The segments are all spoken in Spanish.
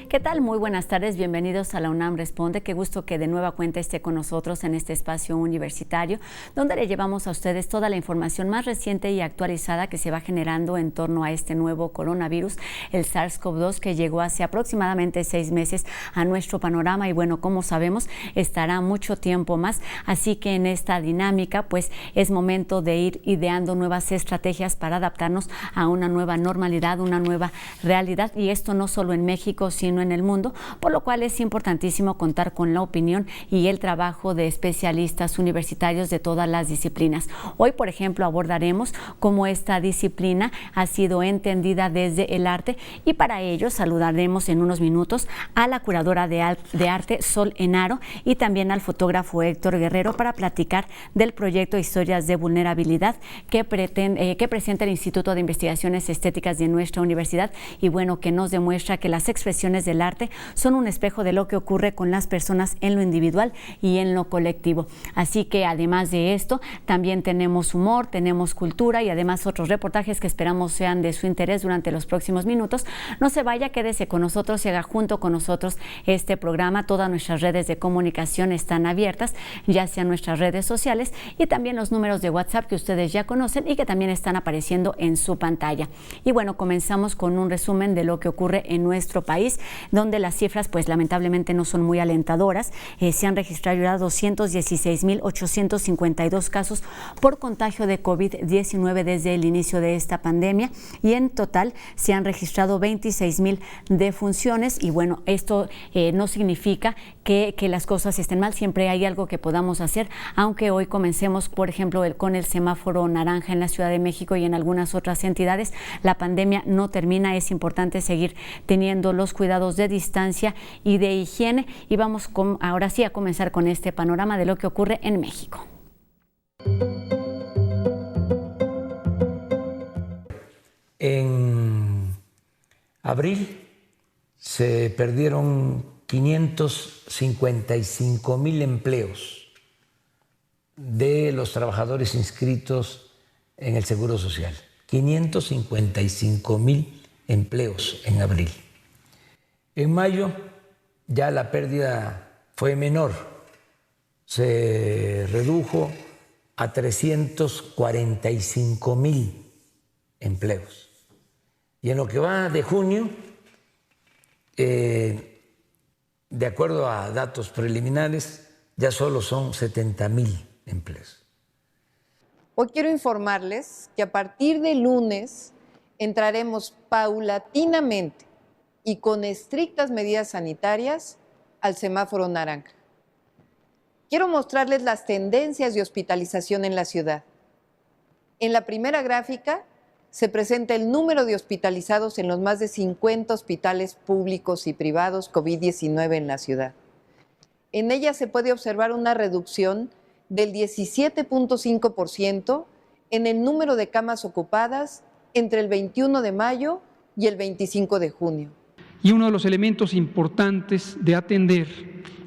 ¿Qué tal? Muy buenas tardes, bienvenidos a la UNAM Responde. Qué gusto que de nueva cuenta esté con nosotros en este espacio universitario, donde le llevamos a ustedes toda la información más reciente y actualizada que se va generando en torno a este nuevo coronavirus, el SARS-CoV-2, que llegó hace aproximadamente 6 meses a nuestro panorama y bueno, como sabemos, estará mucho tiempo más. Así que en esta dinámica, pues es momento de ir ideando nuevas estrategias para adaptarnos a una nueva normalidad, una nueva realidad, y esto no solo en México, sino en el mundo, por lo cual es importantísimo contar con la opinión y el trabajo de especialistas universitarios de todas las disciplinas. Hoy, por ejemplo, abordaremos cómo esta disciplina ha sido entendida desde el arte, y para ello saludaremos en unos minutos a la curadora de arte Sol Enaro y también al fotógrafo Héctor Guerrero para platicar del proyecto Historias de Vulnerabilidad que presenta el Instituto de Investigaciones Estéticas de nuestra universidad, y bueno, que nos demuestra que las expresiones del arte son un espejo de lo que ocurre con las personas en lo individual y en lo colectivo. Así que además de esto, también tenemos humor, tenemos cultura y además otros reportajes que esperamos sean de su interés durante los próximos minutos. No se vaya, quédese con nosotros y haga junto con nosotros este programa. Todas nuestras redes de comunicación están abiertas, ya sean nuestras redes sociales y también los números de WhatsApp que ustedes ya conocen y que también están apareciendo en su pantalla. Y bueno, comenzamos con un resumen de lo que ocurre en nuestro país, donde las cifras pues lamentablemente no son muy alentadoras. Se han registrado ya 216,852 casos por contagio de COVID-19 desde el inicio de esta pandemia, y en total se han registrado 26,000 defunciones. Y bueno, esto no significa que las cosas estén mal, siempre hay algo que podamos hacer, aunque hoy comencemos, por ejemplo, con el semáforo naranja en la Ciudad de México y en algunas otras entidades. La pandemia no termina, es importante seguir teniendo los cuidados de distancia y de higiene, y vamos ahora sí a comenzar con este panorama de lo que ocurre en México. En abril se perdieron 555,000 empleos de los trabajadores inscritos en el Seguro Social. 555,000 empleos en abril. En mayo ya la pérdida fue menor, se redujo a 345,000 empleos. Y en lo que va de junio, de acuerdo a datos preliminares, ya solo son 70,000 empleos. Hoy quiero informarles que a partir de lunes entraremos paulatinamente y con estrictas medidas sanitarias al semáforo naranja. Quiero mostrarles las tendencias de hospitalización en la ciudad. En la primera gráfica se presenta el número de hospitalizados en los más de 50 hospitales públicos y privados COVID-19 en la ciudad. En ella se puede observar una reducción del 17.5% en el número de camas ocupadas entre el 21 de mayo y el 25 de junio. Y uno de los elementos importantes de atender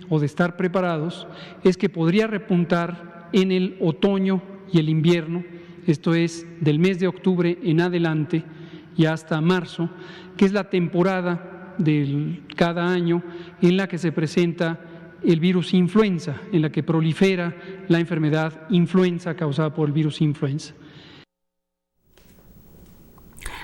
o de estar preparados es que podría repuntar en el otoño y el invierno, esto es, del mes de octubre en adelante y hasta marzo, que es la temporada de cada año en la que se presenta el virus influenza, en la que prolifera la enfermedad influenza causada por el virus influenza.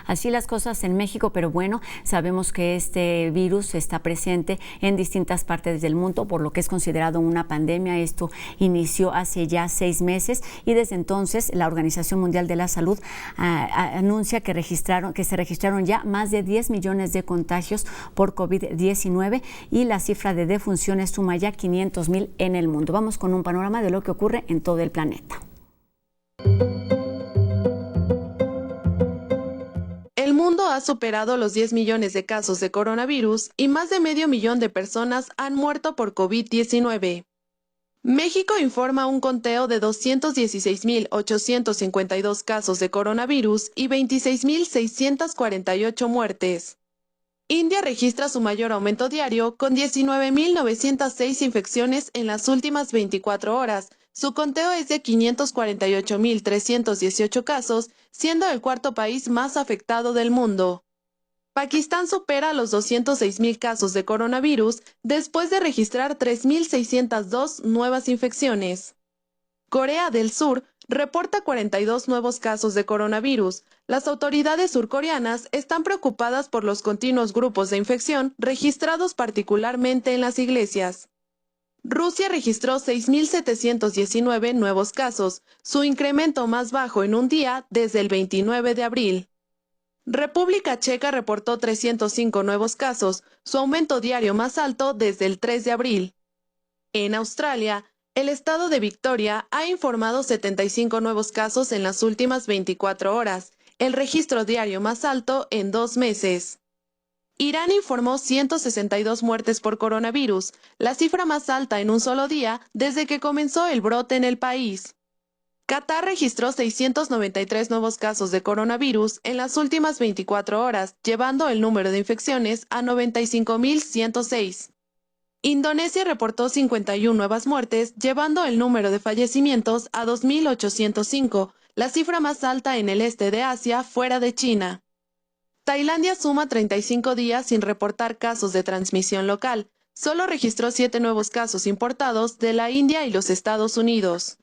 Así las cosas en México, pero bueno, sabemos que este virus está presente en distintas partes del mundo, por lo que es considerado una pandemia. Esto inició hace ya 6 meses y desde entonces la Organización Mundial de la Salud anuncia que se registraron ya más de 10 millones de contagios por COVID-19 y la cifra de defunciones suma ya 500,000 en el mundo. Vamos con un panorama de lo que ocurre en todo el planeta. El mundo ha superado los 10 millones de casos de coronavirus y más de 500,000 de personas han muerto por COVID-19. México informa un conteo de 216,852 casos de coronavirus y 26,648 muertes. India registra su mayor aumento diario con 19,906 infecciones en las últimas 24 horas. Su conteo es de 548,318 casos, siendo el cuarto país más afectado del mundo. Pakistán supera los 206,000 casos de coronavirus después de registrar 3,602 nuevas infecciones. Corea del Sur reporta 42 nuevos casos de coronavirus. Las autoridades surcoreanas están preocupadas por los continuos grupos de infección registrados particularmente en las iglesias. Rusia registró 6,719 nuevos casos, su incremento más bajo en un día desde el 29 de abril. República Checa reportó 305 nuevos casos, su aumento diario más alto desde el 3 de abril. En Australia, el estado de Victoria ha informado 75 nuevos casos en las últimas 24 horas, el registro diario más alto en 2 meses. Irán informó 162 muertes por coronavirus, la cifra más alta en un solo día desde que comenzó el brote en el país. Qatar registró 693 nuevos casos de coronavirus en las últimas 24 horas, llevando el número de infecciones a 95,106. Indonesia reportó 51 nuevas muertes, llevando el número de fallecimientos a 2,805, la cifra más alta en el este de Asia, fuera de China. Tailandia suma 35 días sin reportar casos de transmisión local. Solo registró 7 nuevos casos importados de la India y los Estados Unidos.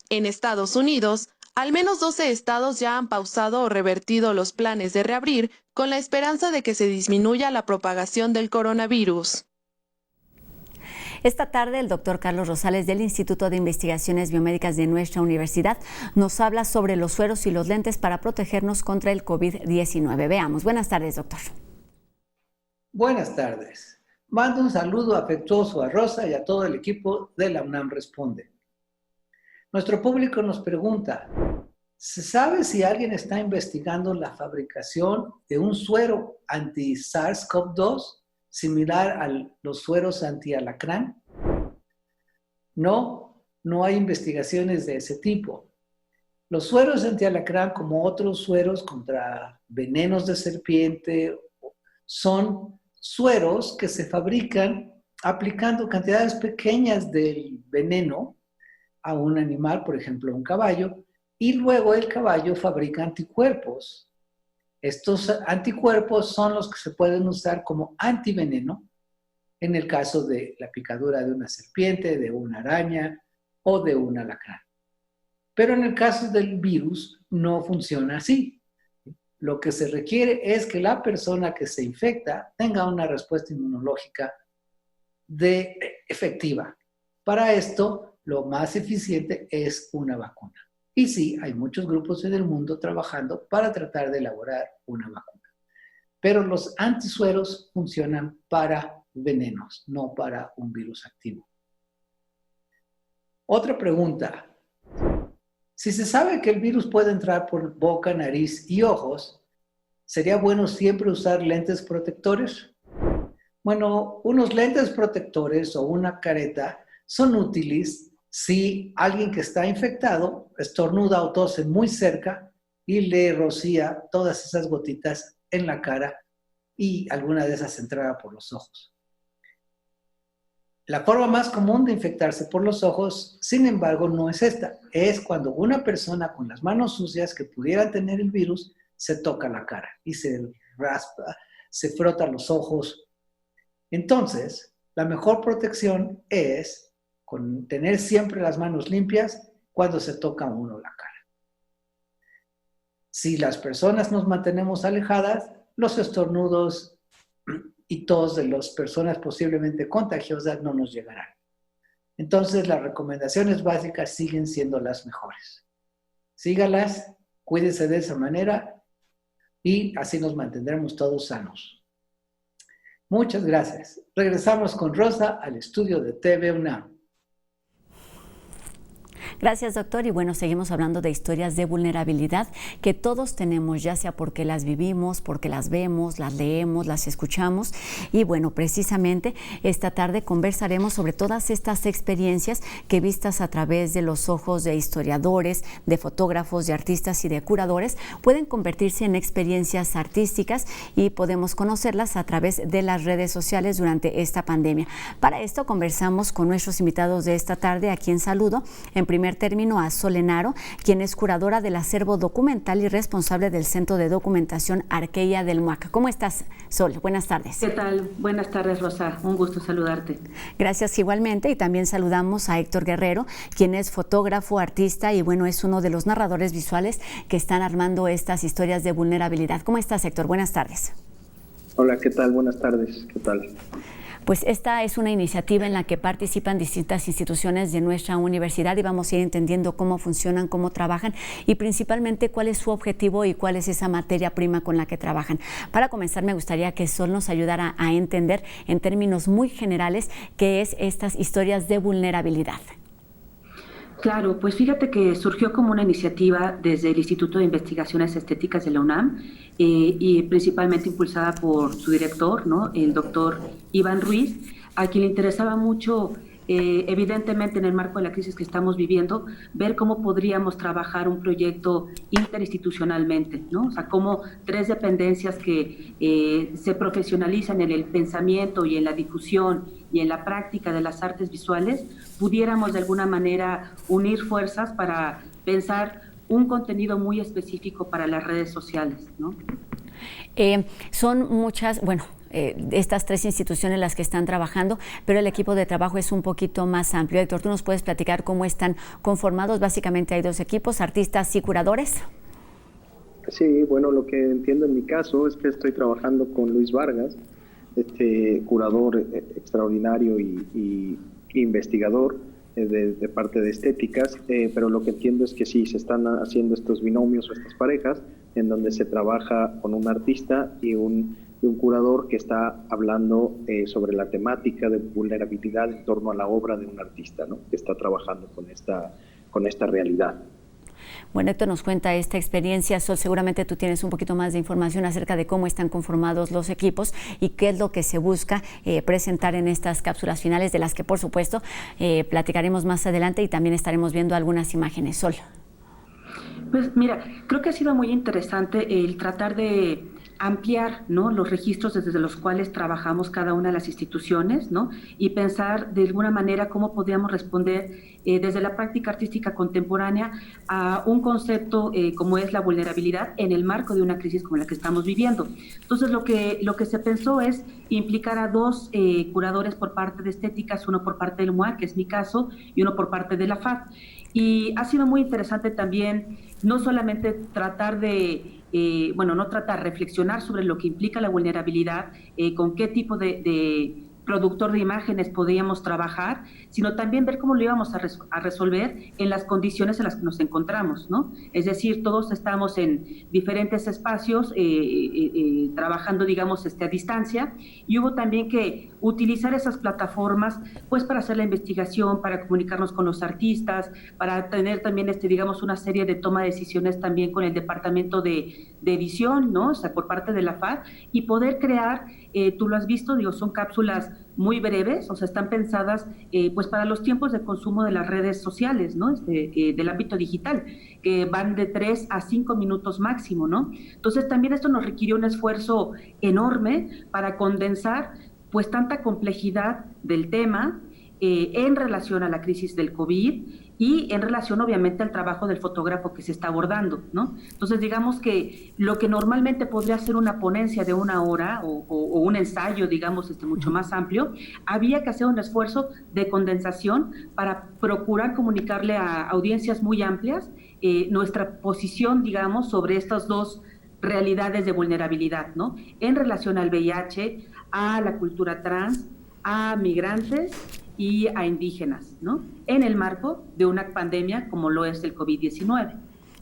En Estados Unidos, al menos 12 estados ya han pausado o revertido los planes de reabrir con la esperanza de que se disminuya la propagación del coronavirus. Esta tarde el doctor Carlos Rosales del Instituto de Investigaciones Biomédicas de nuestra universidad nos habla sobre los sueros y los lentes para protegernos contra el COVID-19. Veamos. Buenas tardes, doctor. Buenas tardes. Mando un saludo afectuoso a Rosa y a todo el equipo de la UNAM Responde. Nuestro público nos pregunta, ¿se sabe si alguien está investigando la fabricación de un suero anti-SARS-CoV-2 similar a los sueros anti-alacrán? No hay investigaciones de ese tipo. Los sueros anti-alacrán, como otros sueros contra venenos de serpiente, son sueros que se fabrican aplicando cantidades pequeñas del veneno a un animal, por ejemplo, un caballo, y luego el caballo fabrica anticuerpos. Estos anticuerpos son los que se pueden usar como antiveneno en el caso de la picadura de una serpiente, de una araña o de un alacrán. Pero en el caso del virus no funciona así. Lo que se requiere es que la persona que se infecta tenga una respuesta inmunológica efectiva. Para esto, lo más eficiente es una vacuna. Y sí, hay muchos grupos en el mundo trabajando para tratar de elaborar una vacuna. Pero los antisueros funcionan para venenos, no para un virus activo. Otra pregunta. Si se sabe que el virus puede entrar por boca, nariz y ojos, ¿sería bueno siempre usar lentes protectores? Bueno, unos lentes protectores o una careta son útiles si alguien que está infectado estornuda o tose muy cerca y le rocía todas esas gotitas en la cara y alguna de esas entrara por los ojos. La forma más común de infectarse por los ojos, sin embargo, no es esta. Es cuando una persona con las manos sucias que pudieran tener el virus se toca la cara y se raspa, se frota los ojos. Entonces, la mejor protección es con tener siempre las manos limpias cuando se toca a uno la cara. Si las personas nos mantenemos alejadas, los estornudos y tos de las personas posiblemente contagiosas no nos llegarán. Entonces, las recomendaciones básicas siguen siendo las mejores. Sígalas, cuídense de esa manera y así nos mantendremos todos sanos. Muchas gracias. Regresamos con Rosa al estudio de TV UNAM. Gracias, doctor. Y bueno, seguimos hablando de historias de vulnerabilidad que todos tenemos, ya sea porque las vivimos, porque las vemos, las leemos, las escuchamos. Y bueno, precisamente esta tarde conversaremos sobre todas estas experiencias que, vistas a través de los ojos de historiadores, de fotógrafos, de artistas y de curadores, pueden convertirse en experiencias artísticas y podemos conocerlas a través de las redes sociales durante esta pandemia. Para esto conversamos con nuestros invitados de esta tarde, a quien saludo. En primer primer término a Sol Enaro, quien es curadora del acervo documental y responsable del Centro de Documentación Arqueya del MUAC. ¿Cómo estás, Sol? Buenas tardes. ¿Qué tal? Buenas tardes, Rosa. Un gusto saludarte. Gracias igualmente, y también saludamos a Héctor Guerrero, quien es fotógrafo, artista y bueno, es uno de los narradores visuales que están armando estas historias de vulnerabilidad. ¿Cómo estás, Héctor? Buenas tardes. Hola, ¿qué tal? Buenas tardes. ¿Qué tal? Pues esta es una iniciativa en la que participan distintas instituciones de nuestra universidad y vamos a ir entendiendo cómo funcionan, cómo trabajan y principalmente cuál es su objetivo y cuál es esa materia prima con la que trabajan. Para comenzar, me gustaría que Sol nos ayudara a entender en términos muy generales qué es estas historias de vulnerabilidad. Claro, pues fíjate que surgió como una iniciativa desde el Instituto de Investigaciones Estéticas de la UNAM y principalmente impulsada por su director, ¿no? El doctor Iván Ruiz, a quien le interesaba mucho, evidentemente en el marco de la crisis que estamos viviendo, ver cómo podríamos trabajar un proyecto interinstitucionalmente, ¿no? O sea, cómo tres dependencias que se profesionalizan en el pensamiento y en la difusión y en la práctica de las artes visuales, pudiéramos de alguna manera unir fuerzas para pensar un contenido muy específico para las redes sociales, ¿no? Son muchas, estas tres instituciones las que están trabajando, pero el equipo de trabajo es un poquito más amplio. Héctor, ¿tú nos puedes platicar cómo están conformados? Básicamente hay dos equipos, artistas y curadores. Sí, bueno, lo que entiendo en mi caso es que estoy trabajando con Luis Vargas, curador extraordinario y investigador de parte de estéticas, pero lo que entiendo es que sí, se están haciendo estos binomios o estas parejas en donde se trabaja con un artista y un curador que está hablando sobre la temática de vulnerabilidad en torno a la obra de un artista, ¿no? Que está trabajando con esta realidad. Bueno, Héctor nos cuenta esta experiencia. Sol, seguramente tú tienes un poquito más de información acerca de cómo están conformados los equipos y qué es lo que se busca presentar en estas cápsulas finales, de las que por supuesto platicaremos más adelante y también estaremos viendo algunas imágenes. Sol. Pues mira, creo que ha sido muy interesante el tratar de ampliar, ¿no?, los registros desde los cuales trabajamos cada una de las instituciones, ¿no?, y pensar de alguna manera cómo podríamos responder desde la práctica artística contemporánea a un concepto como es la vulnerabilidad en el marco de una crisis como la que estamos viviendo. Entonces lo que se pensó es implicar a dos curadores por parte de estéticas, uno por parte del MUAC, que es mi caso, y uno por parte de la FAD. Y ha sido muy interesante también no solamente tratar de reflexionar sobre lo que implica la vulnerabilidad, con qué tipo de productor de imágenes podríamos trabajar, sino también ver cómo lo íbamos a resolver en las condiciones en las que nos encontramos, ¿no? Es decir, todos estamos en diferentes espacios trabajando, digamos, a distancia, y hubo también que utilizar esas plataformas pues para hacer la investigación, para comunicarnos con los artistas, para tener también digamos, una serie de toma de decisiones también con el departamento de edición, ¿no? O sea, por parte de la FAD, y poder crear, tú lo has visto, digo, son cápsulas muy breves, o sea, están pensadas pues para los tiempos de consumo de las redes sociales, ¿no? Del ámbito digital, que van de 3 a 5 minutos máximo, ¿no? Entonces también esto nos requirió un esfuerzo enorme para condensar pues tanta complejidad del tema en relación a la crisis del COVID y en relación obviamente al trabajo del fotógrafo que se está abordando, ¿no? Entonces digamos que lo que normalmente podría ser una ponencia de 1 hora o un ensayo, digamos, mucho más amplio, había que hacer un esfuerzo de condensación para procurar comunicarle a audiencias muy amplias nuestra posición, digamos, sobre estas dos realidades de vulnerabilidad, ¿no? En relación al VIH, a la cultura trans, a migrantes y a indígenas, ¿no?, en el marco de una pandemia como lo es el COVID-19.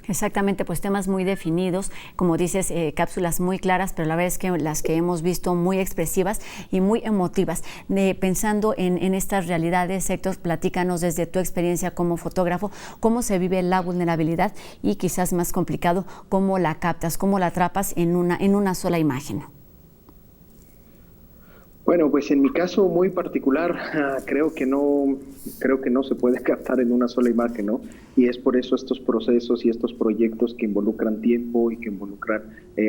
Exactamente, pues temas muy definidos, como dices, cápsulas muy claras, pero la verdad es que las que hemos visto muy expresivas y muy emotivas. Pensando en estas realidades, Héctor, platícanos desde tu experiencia como fotógrafo, cómo se vive la vulnerabilidad y quizás más complicado, cómo la captas, cómo la atrapas en una sola imagen. Bueno, pues en mi caso muy particular, creo que no se puede captar en una sola imagen, ¿no? Y es por eso estos procesos y estos proyectos que involucran tiempo y que involucran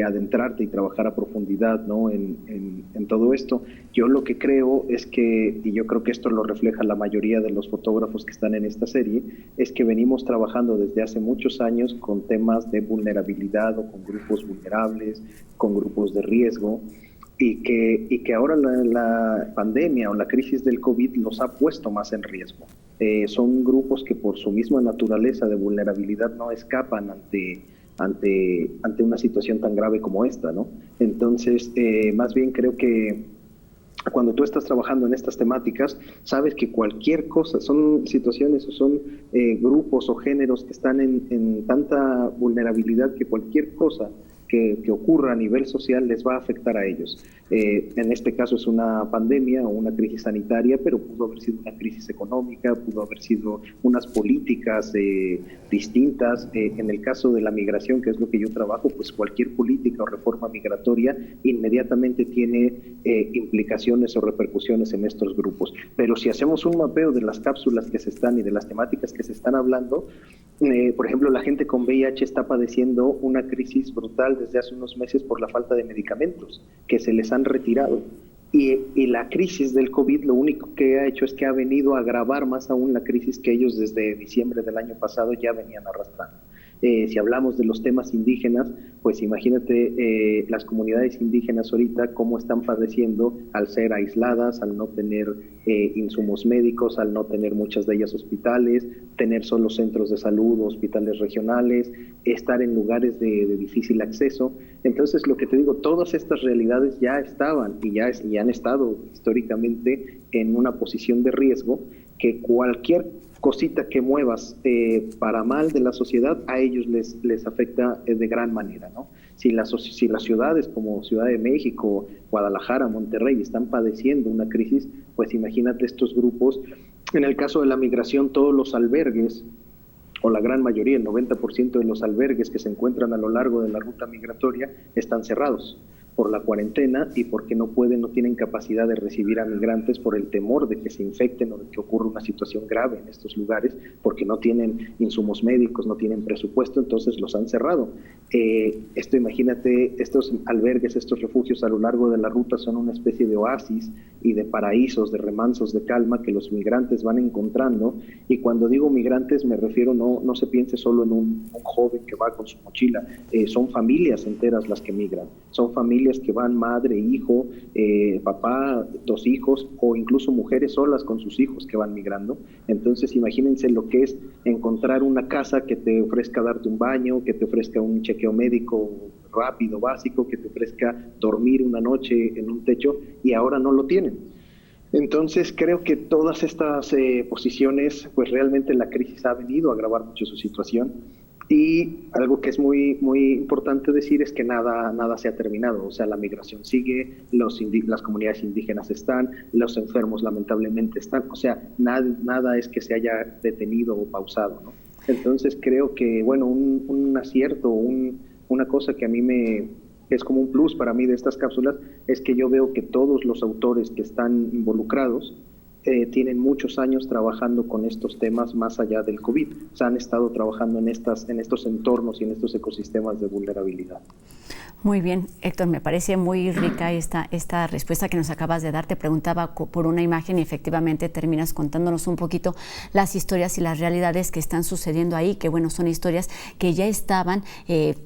adentrarte y trabajar a profundidad, ¿no? En todo esto. Yo lo que creo es que, y yo creo que esto lo refleja la mayoría de los fotógrafos que están en esta serie, es que venimos trabajando desde hace muchos años con temas de vulnerabilidad o con grupos vulnerables, con grupos de riesgo, y que ahora la pandemia o la crisis del COVID los ha puesto más en riesgo. Son grupos que por su misma naturaleza de vulnerabilidad no escapan ante una situación tan grave como esta, ¿no? Entonces, más bien creo que cuando tú estás trabajando en estas temáticas, sabes que cualquier cosa, son situaciones o son grupos o géneros que están en tanta vulnerabilidad que cualquier cosa que ocurra a nivel social les va a afectar a ellos. En este caso es una pandemia o una crisis sanitaria, pero pudo haber sido una crisis económica, pudo haber sido unas políticas distintas. En el caso de la migración, que es lo que yo trabajo, pues cualquier política o reforma migratoria inmediatamente tiene implicaciones o repercusiones en estos grupos. Pero si hacemos un mapeo de las cápsulas que se están y de las temáticas que se están hablando, por ejemplo, la gente con VIH está padeciendo una crisis brutal desde hace unos meses por la falta de medicamentos que se les han retirado. Y la crisis del COVID lo único que ha hecho es que ha venido a agravar más aún la crisis que ellos desde diciembre del año pasado ya venían arrastrando. Si hablamos de los temas indígenas, pues imagínate las comunidades indígenas ahorita cómo están padeciendo al ser aisladas, al no tener insumos médicos, al no tener muchas de ellas hospitales, tener solo centros de salud, hospitales regionales, estar en lugares de difícil acceso. Entonces, lo que te digo, todas estas realidades ya estaban y han estado históricamente en una posición de riesgo que cualquier cosita que muevas para mal de la sociedad, a ellos les afecta de gran manera, ¿no? Si las ciudades como Ciudad de México, Guadalajara, Monterrey están padeciendo una crisis, pues imagínate estos grupos. En el caso de la migración, todos los albergues, o la gran mayoría, el 90% de los albergues que se encuentran a lo largo de la ruta migratoria están cerrados por la cuarentena y porque no tienen capacidad de recibir a migrantes por el temor de que se infecten o de que ocurra una situación grave en estos lugares, porque no tienen insumos médicos, no tienen presupuesto, entonces los han cerrado. Imagínate, estos albergues, estos refugios a lo largo de la ruta son una especie de oasis y de paraísos, de remansos de calma que los migrantes van encontrando, y cuando digo migrantes me refiero, no se piense solo en un joven que va con su mochila, son familias enteras las que migran, son familias que van madre, hijo, papá, 2 hijos, o incluso mujeres solas con sus hijos que van migrando. Entonces imagínense lo que es encontrar una casa que te ofrezca darte un baño, que te ofrezca un chequeo médico rápido, básico, que te ofrezca dormir una noche en un techo, y ahora no lo tienen. Entonces creo que todas estas posiciones, pues realmente la crisis ha venido a agravar mucho su situación. Y algo que es muy, muy importante decir es que nada se ha terminado. O sea, la migración sigue, las comunidades indígenas están, los enfermos lamentablemente están. O sea, nada es que se haya detenido o pausado, ¿no? Entonces creo que, bueno, un acierto, una cosa que a mí es como un plus para mí de estas cápsulas, es que yo veo que todos los autores que están involucrados tienen muchos años trabajando con estos temas más allá del COVID. O sea, han estado trabajando en estos entornos y en estos ecosistemas de vulnerabilidad. Muy bien, Héctor, me parece muy rica esta respuesta que nos acabas de dar. Te preguntaba por una imagen y efectivamente terminas contándonos un poquito las historias y las realidades que están sucediendo ahí, que bueno, son historias que ya estaban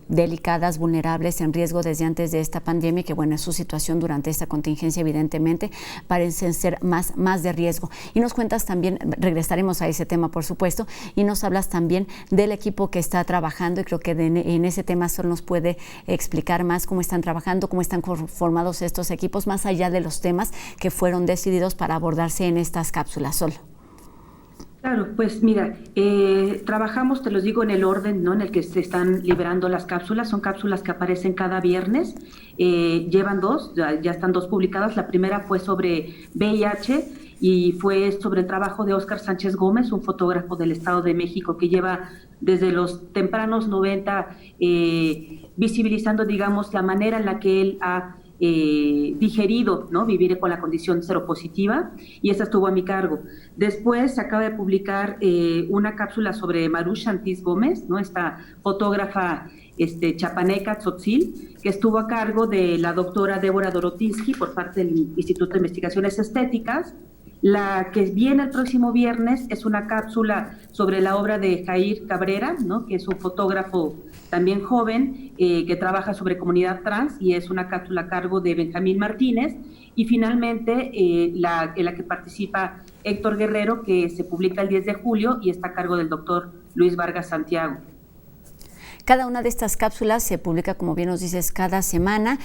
delicadas, vulnerables, en riesgo desde antes de esta pandemia, y que bueno, su situación durante esta contingencia evidentemente parecen ser más de riesgo. Y nos cuentas también, regresaremos a ese tema por supuesto, y nos hablas también del equipo que está trabajando, y creo que en ese tema solo nos puede explicar más cómo están trabajando, cómo están conformados estos equipos, más allá de los temas que fueron decididos para abordarse en estas cápsulas. Sol. Claro, pues mira, trabajamos, te los digo, en el orden, ¿no?, en el que se están liberando las cápsulas. Son cápsulas que aparecen cada viernes, llevan 2, ya están 2 publicadas. La primera fue sobre VIH y fue sobre el trabajo de Óscar Sánchez Gómez, un fotógrafo del Estado de México que lleva desde los tempranos 90 visibilizando, digamos, la manera en la que él ha digerido, ¿no? Vivir con la condición seropositiva, y esa estuvo a mi cargo. Después se acaba de publicar una cápsula sobre Maru Shantis Gómez, ¿no? Esta fotógrafa chapaneca, tzotzil, que estuvo a cargo de la doctora Débora Dorotinsky por parte del Instituto de Investigaciones Estéticas. La que viene el próximo viernes es una cápsula sobre la obra de Jair Cabrera, ¿no? Que es un fotógrafo también joven que trabaja sobre comunidad trans, y es una cápsula a cargo de Benjamín Martínez. Y finalmente en la que participa Héctor Guerrero, que se publica el 10 de julio y está a cargo del doctor Luis Vargas Santiago. Cada una de estas cápsulas se publica, como bien nos dices, cada semana,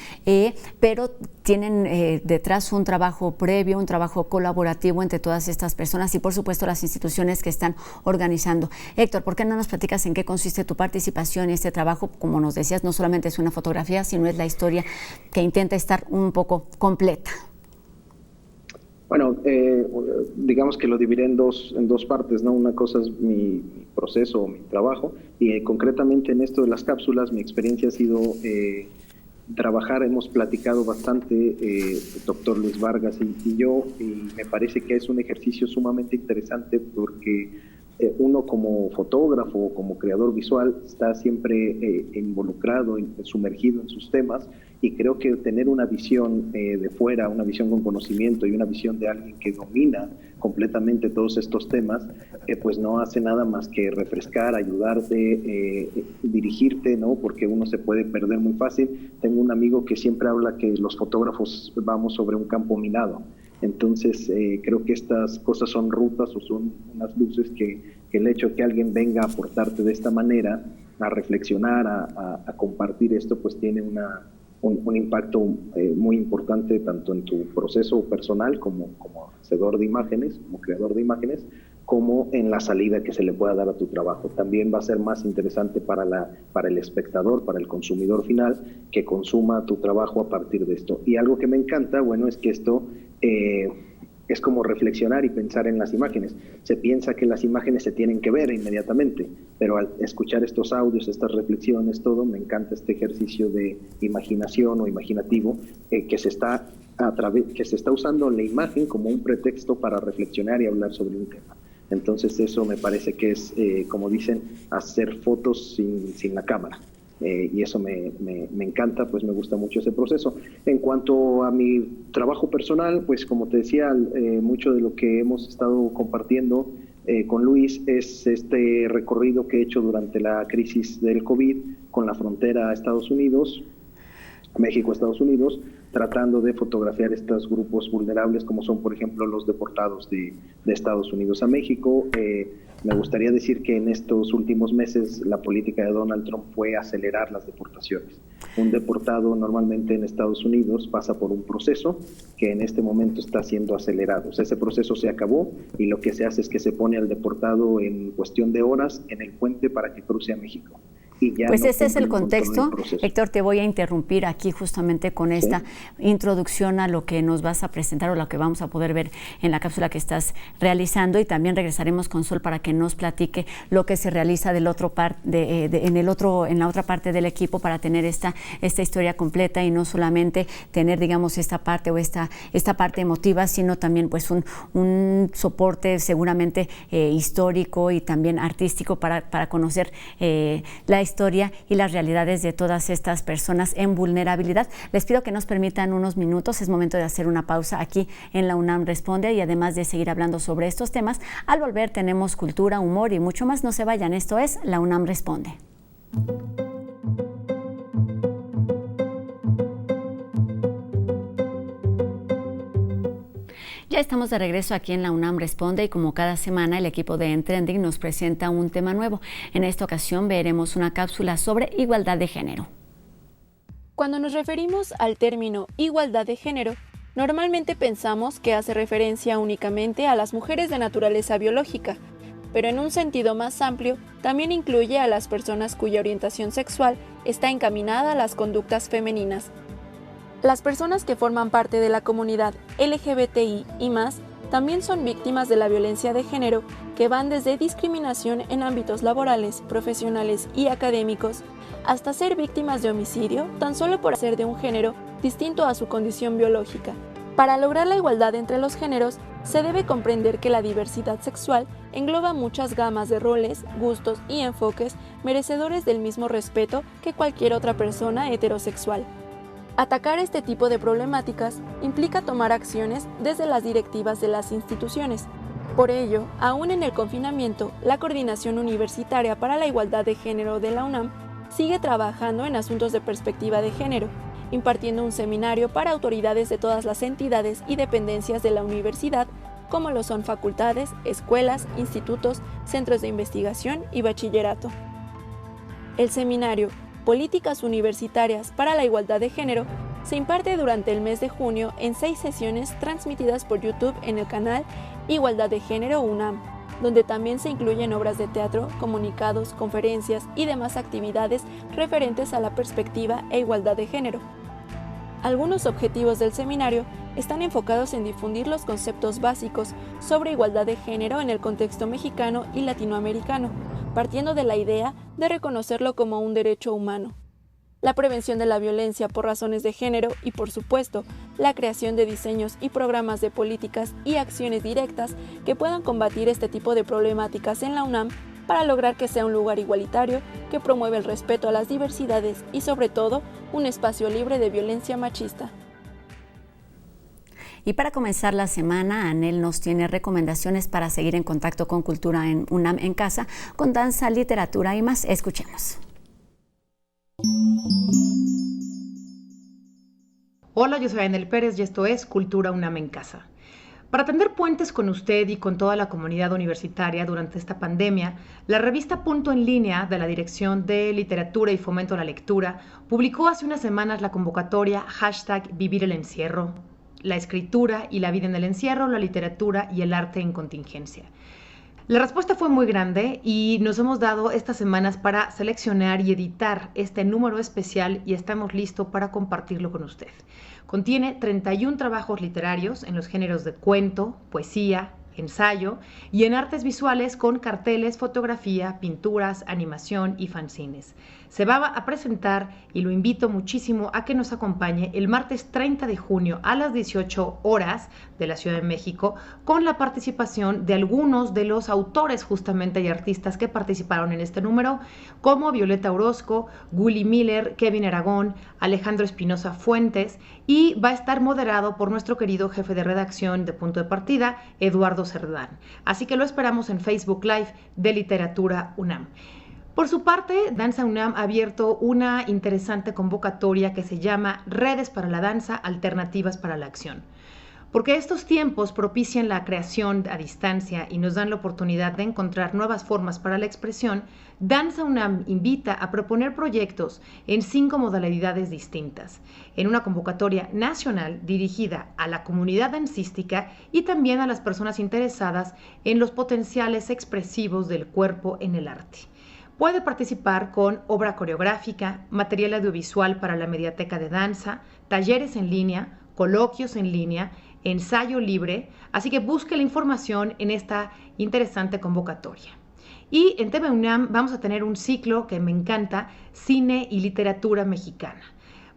pero tienen detrás un trabajo previo, un trabajo colaborativo entre todas estas personas y, por supuesto, las instituciones que están organizando. Héctor, ¿por qué no nos platicas en qué consiste tu participación en este trabajo? Como nos decías, no solamente es una fotografía, sino es la historia que intenta estar un poco completa. Bueno, digamos que lo dividiré en dos partes, ¿no? Una cosa es mi proceso o mi trabajo, y concretamente en esto de las cápsulas, mi experiencia ha sido trabajar, hemos platicado bastante, doctor Luis Vargas y yo, y me parece que es un ejercicio sumamente interesante porque uno como fotógrafo, como creador visual, está siempre involucrado, sumergido en sus temas, y creo que tener una visión de fuera, una visión con conocimiento y una visión de alguien que domina completamente todos estos temas, pues no hace nada más que refrescar, ayudarte, dirigirte, ¿no? Porque uno se puede perder muy fácil. Tengo un amigo que siempre habla que los fotógrafos vamos sobre un campo minado. Entonces, creo que estas cosas son rutas o son unas luces que el hecho de que alguien venga a aportarte de esta manera, a reflexionar, a compartir esto, pues tiene un impacto muy importante tanto en tu proceso personal como hacedor de imágenes, como creador de imágenes, como en la salida que se le pueda dar a tu trabajo. También va a ser más interesante para el espectador, para el consumidor final, que consuma tu trabajo a partir de esto. Y algo que me encanta, bueno, es que esto es como reflexionar y pensar en las imágenes. Se piensa que las imágenes se tienen que ver inmediatamente, pero al escuchar estos audios, estas reflexiones, todo, me encanta este ejercicio de imaginación o imaginativo que se está usando la imagen como un pretexto para reflexionar y hablar sobre un tema. Entonces eso me parece que es, como dicen, hacer fotos sin la cámara. Y eso me encanta, pues me gusta mucho ese proceso. En cuanto a mi trabajo personal, pues como te decía, mucho de lo que hemos estado compartiendo con Luis es este recorrido que he hecho durante la crisis del COVID con la frontera a Estados Unidos, México-Estados Unidos, tratando de fotografiar estos grupos vulnerables como son, por ejemplo, los deportados de Estados Unidos a México. Me gustaría decir que en estos últimos meses la política de Donald Trump fue acelerar las deportaciones. Un deportado normalmente en Estados Unidos pasa por un proceso que en este momento está siendo acelerado. O sea, ese proceso se acabó y lo que se hace es que se pone al deportado en cuestión de horas en el puente para que cruce a México. Pues no, ese es el contexto. Héctor, te voy a interrumpir aquí justamente con esta introducción a lo que nos vas a presentar o lo que vamos a poder ver en la cápsula que estás realizando, y también regresaremos con Sol para que nos platique lo que se realiza del otro en la otra parte del equipo para tener esta historia completa y no solamente tener, digamos, esta parte o esta parte emotiva, sino también pues un soporte seguramente histórico y también artístico para conocer la historia y las realidades de todas estas personas en vulnerabilidad. Les pido que nos permitan unos minutos, es momento de hacer una pausa aquí en La UNAM Responde, y además de seguir hablando sobre estos temas, al volver tenemos cultura, humor y mucho más. No se vayan, esto es La UNAM Responde. Ya estamos de regreso aquí en La UNAM Responde, y como cada semana el equipo de En Trending nos presenta un tema nuevo. En esta ocasión veremos una cápsula sobre igualdad de género. Cuando nos referimos al término igualdad de género, normalmente pensamos que hace referencia únicamente a las mujeres de naturaleza biológica, pero en un sentido más amplio también incluye a las personas cuya orientación sexual está encaminada a las conductas femeninas. Las personas que forman parte de la comunidad LGBTI y más también son víctimas de la violencia de género, que van desde discriminación en ámbitos laborales, profesionales y académicos, hasta ser víctimas de homicidio tan solo por ser de un género distinto a su condición biológica. Para lograr la igualdad entre los géneros, se debe comprender que la diversidad sexual engloba muchas gamas de roles, gustos y enfoques merecedores del mismo respeto que cualquier otra persona heterosexual. Atacar este tipo de problemáticas implica tomar acciones desde las directivas de las instituciones. Por ello, aún en el confinamiento, la Coordinación Universitaria para la Igualdad de Género de la UNAM sigue trabajando en asuntos de perspectiva de género, impartiendo un seminario para autoridades de todas las entidades y dependencias de la universidad, como lo son facultades, escuelas, institutos, centros de investigación y bachillerato. El seminario Políticas Universitarias para la Igualdad de Género se imparte durante el mes de junio en 6 sesiones transmitidas por YouTube en el canal Igualdad de Género UNAM, donde también se incluyen obras de teatro, comunicados, conferencias y demás actividades referentes a la perspectiva e igualdad de género. Algunos objetivos del seminario están enfocados en difundir los conceptos básicos sobre igualdad de género en el contexto mexicano y latinoamericano, partiendo de la idea de reconocerlo como un derecho humano. La prevención de la violencia por razones de género y, por supuesto, la creación de diseños y programas de políticas y acciones directas que puedan combatir este tipo de problemáticas en la UNAM para lograr que sea un lugar igualitario que promueve el respeto a las diversidades y, sobre todo, un espacio libre de violencia machista. Y para comenzar la semana, Anel nos tiene recomendaciones para seguir en contacto con cultura en UNAM en casa, con danza, literatura y más. Escuchemos. Hola, yo soy Anel Pérez y esto es Cultura UNAM en casa. Para tender puentes con usted y con toda la comunidad universitaria durante esta pandemia, la revista Punto en Línea de la Dirección de Literatura y Fomento a la Lectura publicó hace unas semanas la convocatoria #Vivir el Encierro, la escritura y la vida en el encierro, la literatura y el arte en contingencia. La respuesta fue muy grande y nos hemos dado estas semanas para seleccionar y editar este número especial y estamos listos para compartirlo con usted. Contiene 31 trabajos literarios en los géneros de cuento, poesía, ensayo y en artes visuales con carteles, fotografía, pinturas, animación y fanzines. Se va a presentar y lo invito muchísimo a que nos acompañe el martes 30 de junio a las 18 horas de la Ciudad de México con la participación de algunos de los autores justamente y artistas que participaron en este número, como Violeta Orozco, Gully Miller, Kevin Aragón, Alejandro Espinosa Fuentes, y va a estar moderado por nuestro querido jefe de redacción de Punto de Partida, Eduardo Cerdán. Así que lo esperamos en Facebook Live de Literatura UNAM. Por su parte, Danza UNAM ha abierto una interesante convocatoria que se llama Redes para la Danza, Alternativas para la Acción. Porque estos tiempos propician la creación a distancia y nos dan la oportunidad de encontrar nuevas formas para la expresión, Danza UNAM invita a proponer proyectos en 5 modalidades distintas, en una convocatoria nacional dirigida a la comunidad dancística y también a las personas interesadas en los potenciales expresivos del cuerpo en el arte. Puede participar con obra coreográfica, material audiovisual para la mediateca de danza, talleres en línea, coloquios en línea, ensayo libre, así que busque la información en esta interesante convocatoria. Y en TV UNAM vamos a tener un ciclo que me encanta, Cine y Literatura Mexicana.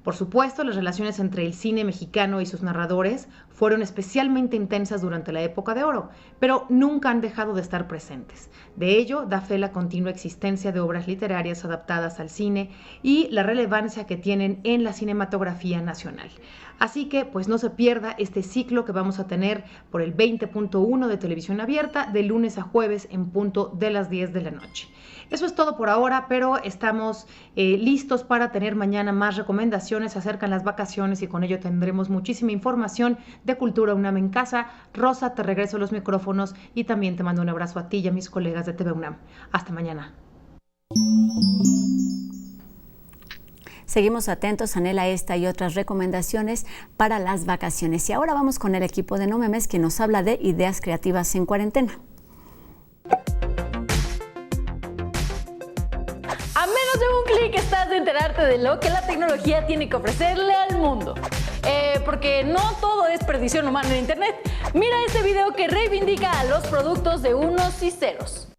Por supuesto, las relaciones entre el cine mexicano y sus narradores fueron especialmente intensas durante la época de oro, pero nunca han dejado de estar presentes. De ello da fe la continua existencia de obras literarias adaptadas al cine y la relevancia que tienen en la cinematografía nacional. Así que, pues no se pierda este ciclo que vamos a tener por el 20.1 de Televisión Abierta de lunes a jueves en punto de las 10 de la noche. Eso es todo por ahora, pero estamos listos para tener mañana más recomendaciones. Se acercan las vacaciones y con ello tendremos muchísima información de Cultura UNAM en casa. Rosa, te regreso los micrófonos y también te mando un abrazo a ti y a mis colegas de TV UNAM. Hasta mañana. Seguimos atentos, Anel, a esta y otras recomendaciones para las vacaciones. Y ahora vamos con el equipo de No Memes, que nos habla de ideas creativas en cuarentena. A menos de un clic estás de enterarte de lo que la tecnología tiene que ofrecerle al mundo. Porque no todo es perdición humana en Internet. Mira este video que reivindica a los productos de unos y ceros.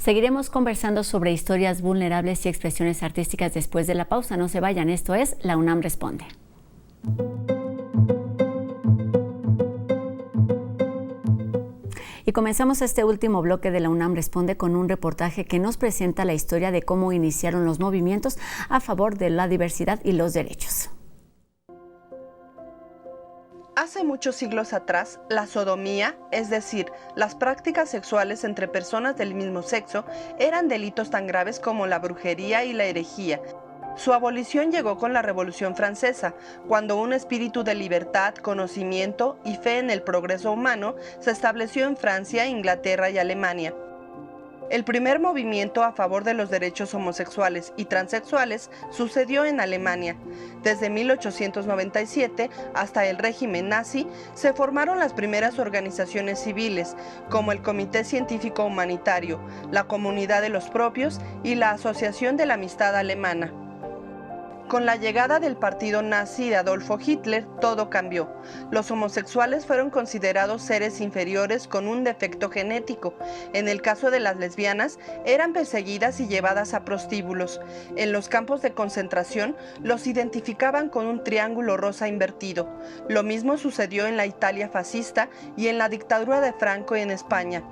Seguiremos conversando sobre historias vulnerables y expresiones artísticas después de la pausa. No se vayan, esto es La UNAM Responde. Y comenzamos este último bloque de La UNAM Responde con un reportaje que nos presenta la historia de cómo iniciaron los movimientos a favor de la diversidad y los derechos. Hace muchos siglos atrás, la sodomía, es decir, las prácticas sexuales entre personas del mismo sexo, eran delitos tan graves como la brujería y la herejía. Su abolición llegó con la Revolución Francesa, cuando un espíritu de libertad, conocimiento y fe en el progreso humano se estableció en Francia, Inglaterra y Alemania. El primer movimiento a favor de los derechos homosexuales y transexuales sucedió en Alemania. Desde 1897 hasta el régimen nazi se formaron las primeras organizaciones civiles, como el Comité Científico Humanitario, la Comunidad de los Propios y la Asociación de la Amistad Alemana. Con la llegada del partido nazi de Adolfo Hitler, todo cambió. Los homosexuales fueron considerados seres inferiores con un defecto genético. En el caso de las lesbianas, eran perseguidas y llevadas a prostíbulos. En los campos de concentración, los identificaban con un triángulo rosa invertido. Lo mismo sucedió en la Italia fascista y en la dictadura de Franco en España.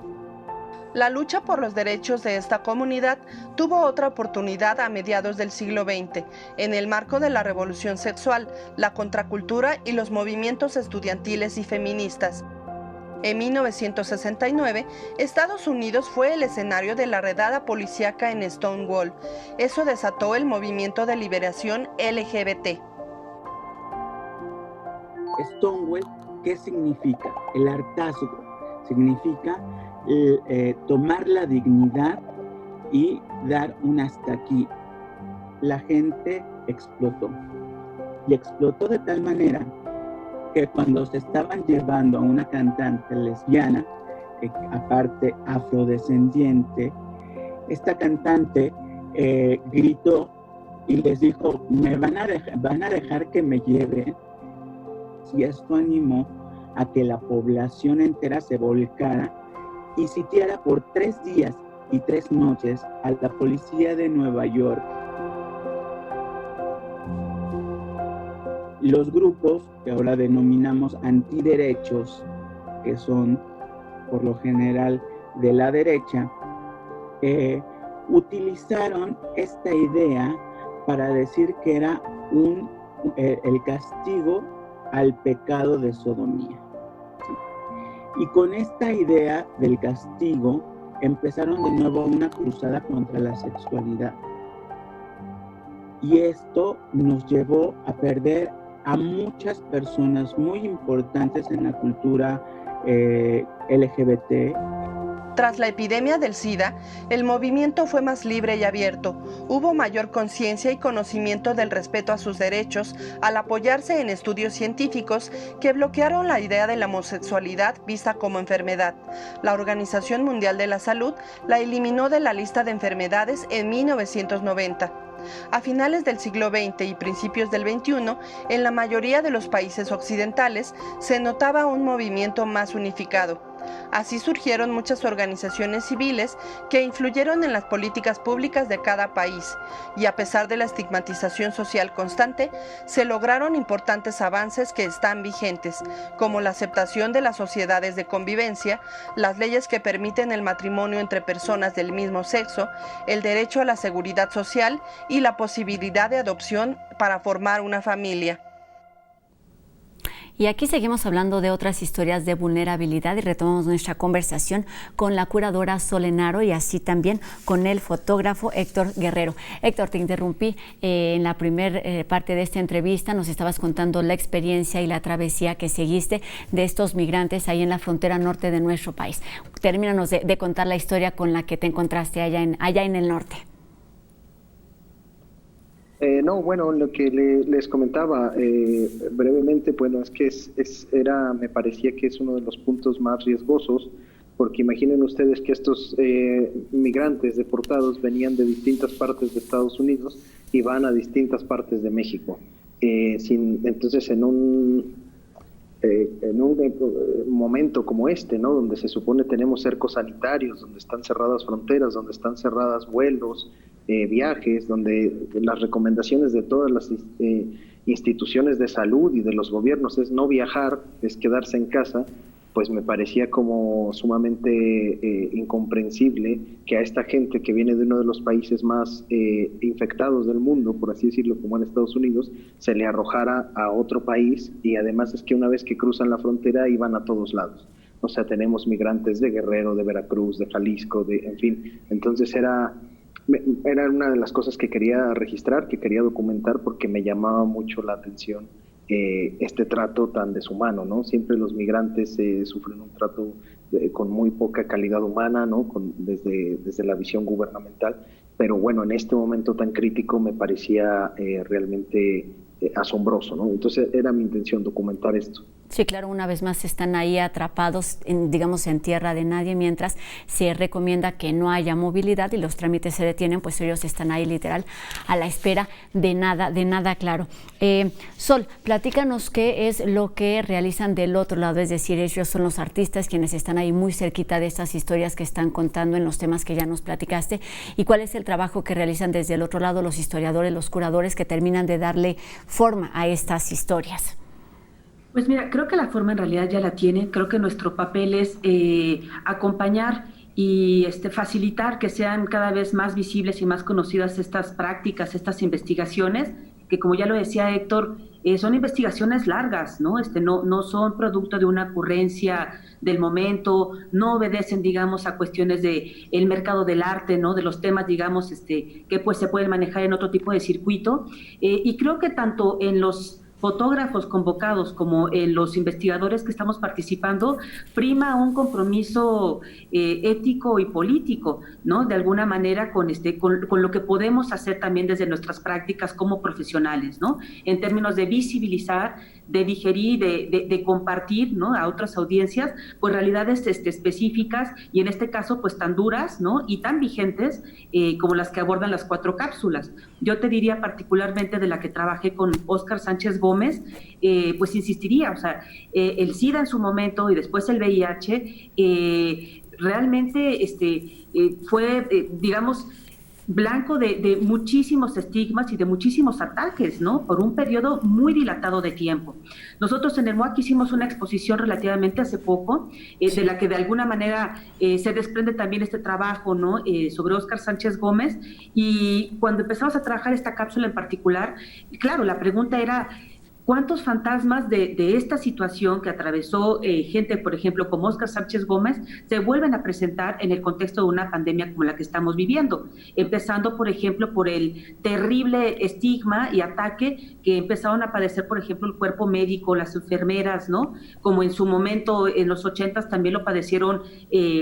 La lucha por los derechos de esta comunidad tuvo otra oportunidad a mediados del siglo XX, en el marco de la revolución sexual, la contracultura y los movimientos estudiantiles y feministas. En 1969, Estados Unidos fue el escenario de la redada policíaca en Stonewall. Eso desató el movimiento de liberación LGBT. Stonewall, ¿qué significa? El hartazgo. Significa tomar la dignidad y dar un hasta aquí. La gente explotó. Y explotó de tal manera que cuando se estaban llevando a una cantante lesbiana, aparte afrodescendiente, esta cantante gritó y les dijo, van a dejar que me lleven. Y esto animó a que la población entera se volcara y sitiara por 3 días y 3 noches a la policía de Nueva York. Los grupos que ahora denominamos antiderechos, que son por lo general de la derecha, utilizaron esta idea para decir que era el castigo al pecado de sodomía. Y con esta idea del castigo empezaron de nuevo una cruzada contra la sexualidad. Y esto nos llevó a perder a muchas personas muy importantes en la cultura LGBT. Tras la epidemia del SIDA, el movimiento fue más libre y abierto. Hubo mayor conciencia y conocimiento del respeto a sus derechos al apoyarse en estudios científicos que bloquearon la idea de la homosexualidad vista como enfermedad. La Organización Mundial de la Salud la eliminó de la lista de enfermedades en 1990. A finales del siglo XX y principios del XXI, en la mayoría de los países occidentales se notaba un movimiento más unificado. Así surgieron muchas organizaciones civiles que influyeron en las políticas públicas de cada país, y a pesar de la estigmatización social constante, se lograron importantes avances que están vigentes, como la aceptación de las sociedades de convivencia, las leyes que permiten el matrimonio entre personas del mismo sexo, el derecho a la seguridad social y la posibilidad de adopción para formar una familia. Y aquí seguimos hablando de otras historias de vulnerabilidad y retomamos nuestra conversación con la curadora Solenaro y así también con el fotógrafo Héctor Guerrero. Héctor, te interrumpí en la primera parte de esta entrevista, nos estabas contando la experiencia y la travesía que seguiste de estos migrantes ahí en la frontera norte de nuestro país. Termínanos de contar la historia con la que te encontraste allá en el norte. No, bueno, lo que les comentaba brevemente, bueno, es que me parecía que es uno de los puntos más riesgosos, porque imaginen ustedes que estos migrantes deportados venían de distintas partes de Estados Unidos y van a distintas partes de México. Entonces, en en un momento como este, ¿no? Donde se supone tenemos cercos sanitarios, donde están cerradas fronteras, donde están cerradas vuelos, viajes, donde las recomendaciones de todas las instituciones de salud y de los gobiernos es no viajar, es quedarse en casa, pues me parecía como sumamente incomprensible que a esta gente que viene de uno de los países más infectados del mundo, por así decirlo, como en Estados Unidos, se le arrojara a otro país, y además es que una vez que cruzan la frontera iban a todos lados. O sea, tenemos migrantes de Guerrero, de Veracruz, de Jalisco, en fin. Entonces era una de las cosas que quería registrar, que quería documentar, porque me llamaba mucho la atención este trato tan deshumano, ¿no? Siempre los migrantes sufren un trato con muy poca calidad humana, ¿no? Desde la visión gubernamental, pero bueno, en este momento tan crítico me parecía realmente asombroso, ¿no? Entonces era mi intención documentar esto. Sí, claro, una vez más están ahí atrapados, digamos, en tierra de nadie, mientras se recomienda que no haya movilidad y los trámites se detienen, pues ellos están ahí literal a la espera de nada claro. Sol, platícanos qué es lo que realizan del otro lado, es decir, ellos son los artistas quienes están ahí muy cerquita de estas historias que están contando en los temas que ya nos platicaste, y cuál es el trabajo que realizan desde el otro lado los historiadores, los curadores que terminan de darle forma a estas historias. Pues mira, creo que la forma en realidad ya la tienen. Creo que nuestro papel es acompañar y facilitar que sean cada vez más visibles y más conocidas estas prácticas, estas investigaciones, que como ya lo decía Héctor, son investigaciones largas, ¿no? No son producto de una ocurrencia del momento, no obedecen, digamos, a cuestiones de el mercado del arte, ¿no? De los temas, digamos, que pues se pueden manejar en otro tipo de circuito. Y creo que tanto en los fotógrafos convocados como en los investigadores que estamos participando, prima un compromiso ético y político, ¿no? De alguna manera con lo que podemos hacer también desde nuestras prácticas como profesionales, ¿no? En términos de visibilizar, de digerir, de compartir, ¿no? A otras audiencias, pues realidades específicas y en este caso pues tan duras, ¿no? Y tan vigentes como las que abordan las 4 cápsulas. Yo te diría particularmente de la que trabajé con Óscar Sánchez Gómez, pues insistiría, o sea, el SIDA en su momento y después el VIH, realmente fue, digamos, blanco de muchísimos estigmas y de muchísimos ataques, ¿no? Por un periodo muy dilatado de tiempo. Nosotros en el MOAC hicimos una exposición relativamente hace poco, de la que de alguna manera se desprende también este trabajo, ¿no? Sobre Óscar Sánchez Gómez, y cuando empezamos a trabajar esta cápsula en particular, claro, la pregunta era: ¿cuántos fantasmas de esta situación que atravesó gente, por ejemplo, como Óscar Sánchez Gómez, se vuelven a presentar en el contexto de una pandemia como la que estamos viviendo? Empezando, por ejemplo, por el terrible estigma y ataque que empezaron a padecer, por ejemplo, el cuerpo médico, las enfermeras, ¿no? Como en su momento, en los 80s también lo padecieron,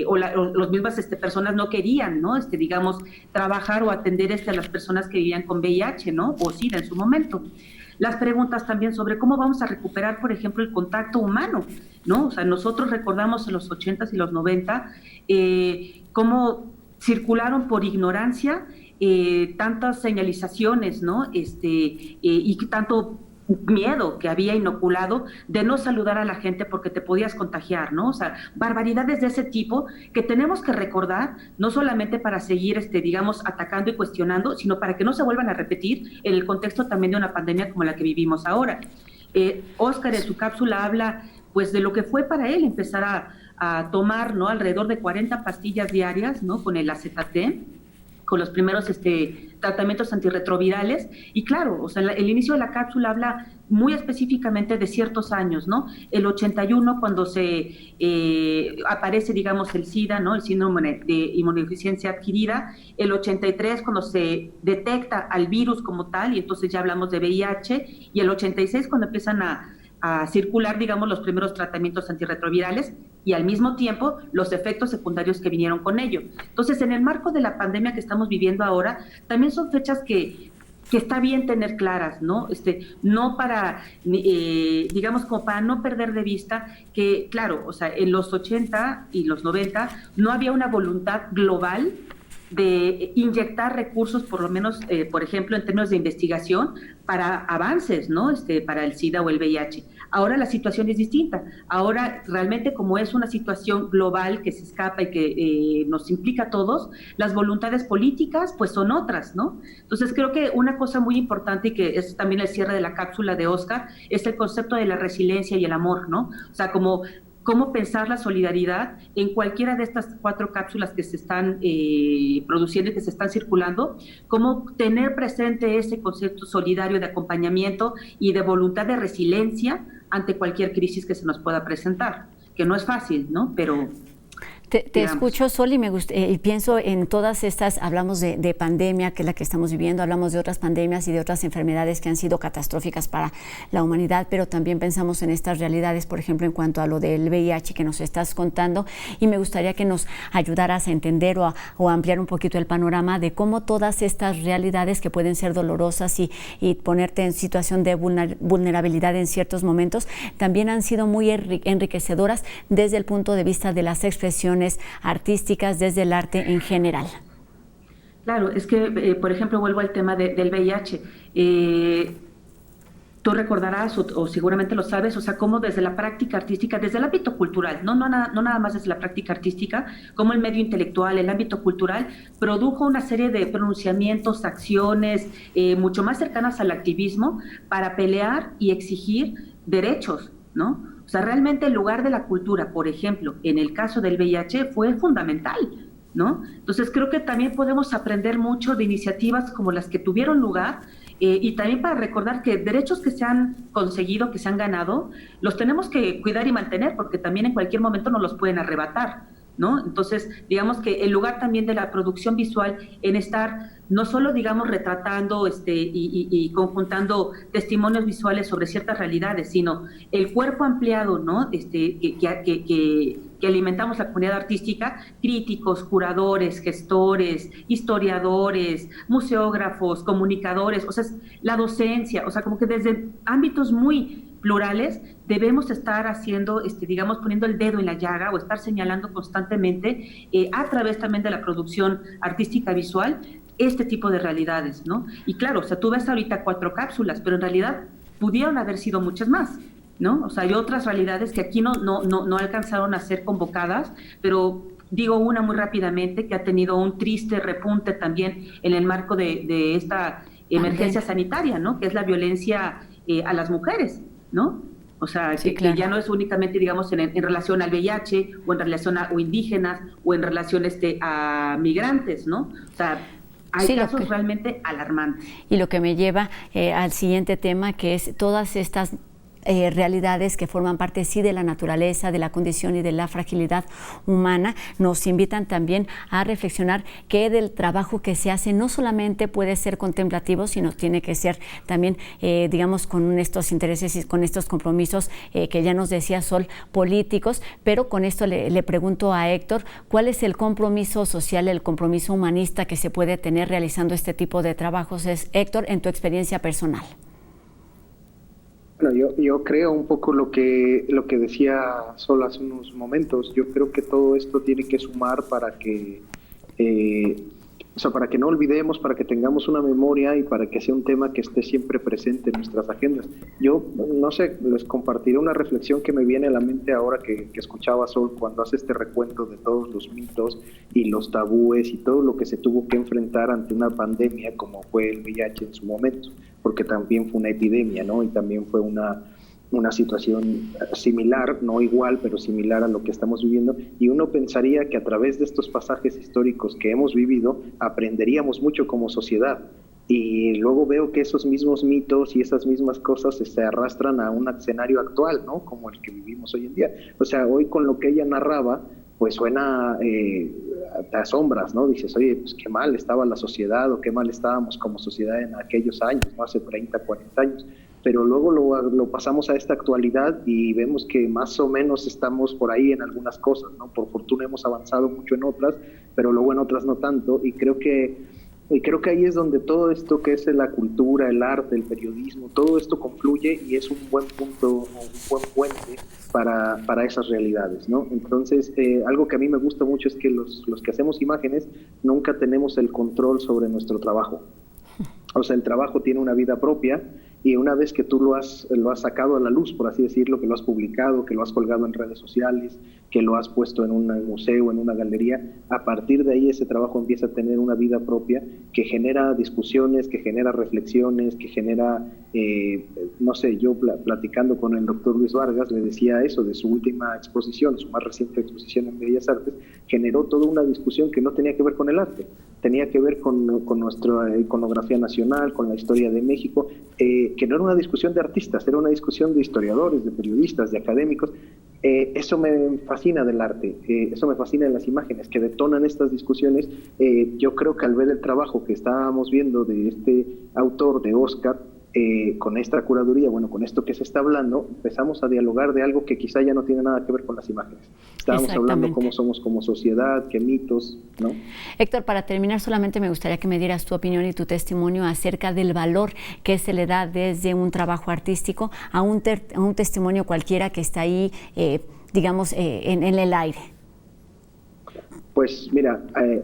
o las mismas personas no querían, ¿no? Digamos, trabajar o atender a las personas que vivían con VIH, ¿no? O SIDA en su momento. Las preguntas también sobre cómo vamos a recuperar, por ejemplo, el contacto humano, ¿no? O sea, nosotros recordamos en los 80s y los 90 cómo circularon por ignorancia tantas señalizaciones, ¿no? Y tanto miedo que había inoculado de no saludar a la gente porque te podías contagiar, ¿no? O sea, barbaridades de ese tipo que tenemos que recordar, no solamente para seguir, digamos, atacando y cuestionando, sino para que no se vuelvan a repetir en el contexto también de una pandemia como la que vivimos ahora. Óscar en su cápsula habla, pues, de lo que fue para él empezar a tomar, ¿no? Alrededor de 40 pastillas diarias, ¿no? Con el Acetate, con los primeros tratamientos antirretrovirales, y claro, o sea, el inicio de la cápsula habla muy específicamente de ciertos años, ¿no? El 81, cuando se aparece, digamos, el SIDA, ¿no? El síndrome de inmunodeficiencia adquirida. El 83, cuando se detecta al virus como tal, y entonces ya hablamos de VIH. Y el 86, cuando empiezan a circular, digamos, los primeros tratamientos antirretrovirales, y al mismo tiempo los efectos secundarios que vinieron con ello. Entonces, en el marco de la pandemia que estamos viviendo ahora, también son fechas que está bien tener claras, ¿no? No para, digamos, como para no perder de vista que, claro, o sea, en los 80 y los 90 no había una voluntad global de inyectar recursos, por lo menos, por ejemplo, en términos de investigación, para avances, ¿no? Para el SIDA o el VIH. Ahora la situación es distinta. Ahora, realmente, como es una situación global que se escapa y que nos implica a todos, las voluntades políticas, pues, son otras, ¿no? Entonces, creo que una cosa muy importante, y que es también el cierre de la cápsula de Oscar, es el concepto de la resiliencia y el amor, ¿no? O sea, cómo pensar la solidaridad en cualquiera de estas 4 cápsulas que se están produciendo y que se están circulando, cómo tener presente ese concepto solidario de acompañamiento y de voluntad de resiliencia ante cualquier crisis que se nos pueda presentar, que no es fácil, ¿no? Pero... Te escucho, Sol, y pienso en todas estas, hablamos de pandemia, que es la que estamos viviendo, hablamos de otras pandemias y de otras enfermedades que han sido catastróficas para la humanidad, pero también pensamos en estas realidades, por ejemplo, en cuanto a lo del VIH que nos estás contando, y me gustaría que nos ayudaras a entender o ampliar un poquito el panorama de cómo todas estas realidades que pueden ser dolorosas y ponerte en situación de vulnerabilidad en ciertos momentos, también han sido muy enriquecedoras desde el punto de vista de las expresiones artísticas, desde el arte en general. Claro, es que, por ejemplo, vuelvo al tema del VIH. Tú recordarás, o seguramente lo sabes, o sea, cómo desde la práctica artística, desde el ámbito cultural, no nada más desde la práctica artística, cómo el medio intelectual, el ámbito cultural, produjo una serie de pronunciamientos, acciones mucho más cercanas al activismo para pelear y exigir derechos, ¿no? O sea, realmente el lugar de la cultura, por ejemplo, en el caso del VIH, fue fundamental, ¿no? Entonces creo que también podemos aprender mucho de iniciativas como las que tuvieron lugar, y también para recordar que derechos que se han conseguido, que se han ganado, los tenemos que cuidar y mantener, porque también en cualquier momento nos los pueden arrebatar, ¿no? Entonces, digamos que el lugar también de la producción visual en estar no solo, digamos, retratando y conjuntando testimonios visuales sobre ciertas realidades, sino el cuerpo ampliado, ¿no? Que alimentamos la comunidad artística, críticos, curadores, gestores, historiadores, museógrafos, comunicadores, o sea, la docencia, o sea, como que desde ámbitos muy plurales debemos estar haciendo, digamos, poniendo el dedo en la llaga o estar señalando constantemente a través también de la producción artística visual este tipo de realidades, ¿no? Y claro, o sea, tú ves ahorita 4 cápsulas, pero en realidad pudieron haber sido muchas más, ¿no? O sea, hay otras realidades que aquí no alcanzaron a ser convocadas, pero digo una muy rápidamente que ha tenido un triste repunte también en el marco de esta emergencia sanitaria, ¿no? Que es la violencia a las mujeres, ¿no? O sea, sí, claro, que ya no es únicamente, digamos, en relación al VIH o en relación a indígenas o en relación a migrantes, ¿no? O sea, hay casos realmente alarmantes. Y lo que me lleva al siguiente tema, que es todas estas realidades que forman parte sí de la naturaleza, de la condición y de la fragilidad humana, nos invitan también a reflexionar que del trabajo que se hace no solamente puede ser contemplativo, sino tiene que ser también, digamos, con estos intereses y con estos compromisos que ya nos decía Sol, políticos, pero con esto le pregunto a Héctor, ¿cuál es el compromiso social, el compromiso humanista que se puede tener realizando este tipo de trabajos? Héctor, en tu experiencia personal. Bueno, yo creo un poco lo que decía Sol hace unos momentos. Yo creo que todo esto tiene que sumar para que, para que no olvidemos, para que tengamos una memoria y para que sea un tema que esté siempre presente en nuestras agendas. Yo, no sé, les compartiré una reflexión que me viene a la mente ahora que escuchaba a Sol cuando hace este recuento de todos los mitos y los tabúes y todo lo que se tuvo que enfrentar ante una pandemia como fue el VIH en su momento, porque también fue una epidemia, ¿no? Y también fue una situación similar, no igual, pero similar a lo que estamos viviendo, y uno pensaría que a través de estos pasajes históricos que hemos vivido, aprenderíamos mucho como sociedad, y luego veo que esos mismos mitos y esas mismas cosas se arrastran a un escenario actual, ¿no? Como el que vivimos hoy en día. O sea, hoy con lo que ella narraba, pues suena, te asombras, ¿no? Dices, oye, pues qué mal estaba la sociedad o qué mal estábamos como sociedad en aquellos años, ¿no? Hace 30, 40 años. Pero luego lo pasamos a esta actualidad y vemos que más o menos estamos por ahí en algunas cosas, ¿no? Por fortuna hemos avanzado mucho en otras, pero luego en otras no tanto, y creo que Y creo que ahí es donde todo esto que es la cultura, el arte, el periodismo, todo esto confluye y es un buen punto, un buen puente para esas realidades, ¿no? Entonces, algo que a mí me gusta mucho es que los que hacemos imágenes nunca tenemos el control sobre nuestro trabajo. O sea, el trabajo tiene una vida propia y una vez que tú lo has sacado a la luz, por así decirlo, que lo has publicado, que lo has colgado en redes sociales, que lo has puesto en un museo, en una galería, a partir de ahí ese trabajo empieza a tener una vida propia que genera discusiones, que genera reflexiones, que genera, no sé, yo platicando con el doctor Luis Vargas le decía eso de su última exposición, su más reciente exposición en Bellas Artes, generó toda una discusión que no tenía que ver con el arte, tenía que ver con nuestra iconografía nacional, con la historia de México, que no era una discusión de artistas, era una discusión de historiadores, de periodistas, de académicos. Eso me fascina del arte, eso me fascina de las imágenes que detonan estas discusiones. Yo creo que al ver el trabajo que estábamos viendo de este autor, de Oscar, con esta curaduría, bueno, con esto que se está hablando, empezamos a dialogar de algo que quizá ya no tiene nada que ver con las imágenes. Estábamos hablando cómo somos como sociedad, qué mitos, ¿no? Héctor, para terminar, solamente me gustaría que me dieras tu opinión y tu testimonio acerca del valor que se le da desde un trabajo artístico a un testimonio cualquiera que está ahí, digamos, en el aire. Pues mira,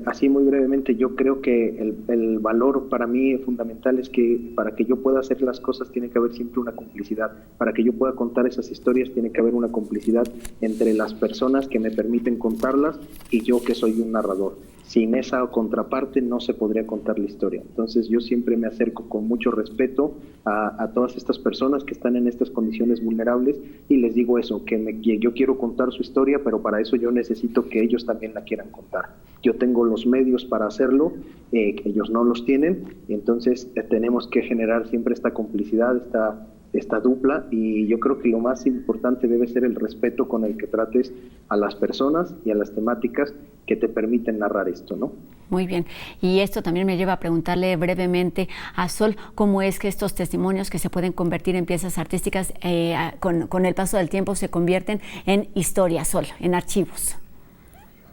así muy brevemente, yo creo que el valor para mí fundamental es que para que yo pueda hacer las cosas tiene que haber siempre una complicidad. Para que yo pueda contar esas historias tiene que haber una complicidad entre las personas que me permiten contarlas y yo que soy un narrador. Sin esa contraparte no se podría contar la historia. Entonces yo siempre me acerco con mucho respeto a todas estas personas que están en estas condiciones vulnerables y les digo eso, que yo quiero contar su historia, pero para eso yo necesito que ellos también la quieran contar. Yo tengo los medios para hacerlo, ellos no los tienen, y entonces tenemos que generar siempre esta complicidad, esta dupla, y yo creo que lo más importante debe ser el respeto con el que trates a las personas y a las temáticas que te permiten narrar esto, ¿no? Muy bien, y esto también me lleva a preguntarle brevemente a Sol, ¿cómo es que estos testimonios que se pueden convertir en piezas artísticas con el paso del tiempo se convierten en historia, Sol, en archivos?